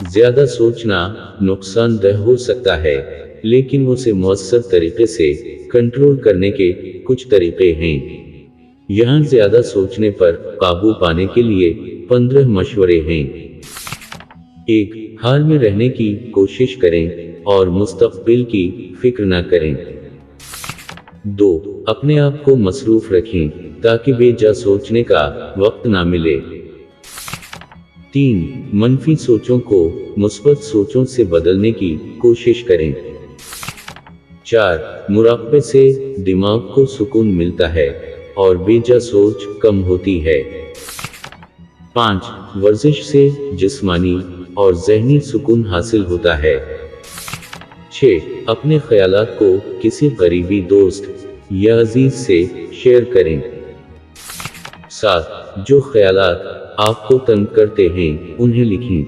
ज्यादा सोचना नुकसानदेह हो सकता है, लेकिन उसे मौसर तरीके से कंट्रोल करने के कुछ तरीके हैं। यहाँ ज्यादा सोचने पर काबू पाने के लिए 15 मशवरे हैं। 1. हाल में रहने की कोशिश करें और मुस्तकबिल की फिक्र न करें। 2. अपने आप को मसरूफ रखें ताकि बेजा सोचने का वक्त ना मिले। 3. मनफी सोचों को मुस्बत सोचों से बदलने की कोशिश करें। 4. मुराक़बे से दिमाग को सुकून मिलता है और बेजा सोच कम होती है। 5. वर्जिश से जिस्मानी और ज़हनी सुकून हासिल होता है। 6. अपने ख्यालात को किसी करीबी दोस्त या अजीज से शेयर करें। 7. जो ख्यालात आपको तंग करते हैं उन्हें लिखें।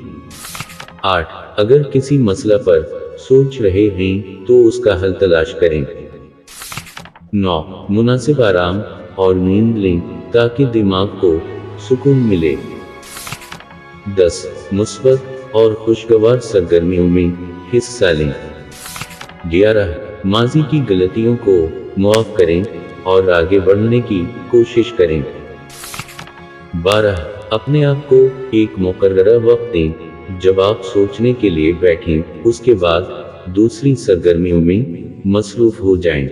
8. अगर किसी मसला पर सोच रहे हैं तो उसका हल तलाश करें। 9. मुनासिब आराम और नींद लें ताकि दिमाग को सुकून मिले। 10. मुस्बत और खुशगवार सरगर्मियों में हिस्सा लें। 11. माजी की गलतियों को मुआफ करें और आगे बढ़ने की कोशिश करें। 12. अपने आप को एक मुकर्ररा वक्त दें जब आप सोचने के लिए बैठें, उसके बाद दूसरी सरगर्मियों में मसरूफ हो जाएं।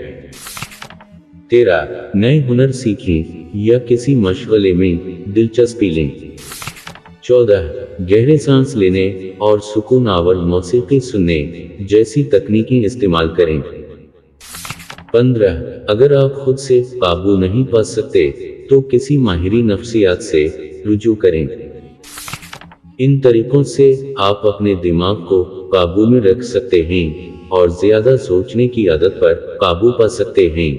13. नए हुनर सीखें या किसी मशगले में दिलचस्पी लें। 14. गहरे सांस लेने और सुकून आवर मौसीकी सुनने जैसी तकनीकें इस्तेमाल करें। 15. अगर आप खुद से काबू नहीं पा सकते तो किसी माहिरी नफ्सियात से रुजू करें। इन तरीकों से आप अपने दिमाग को काबू में रख सकते हैं और ज्यादा सोचने की आदत पर काबू पा सकते हैं।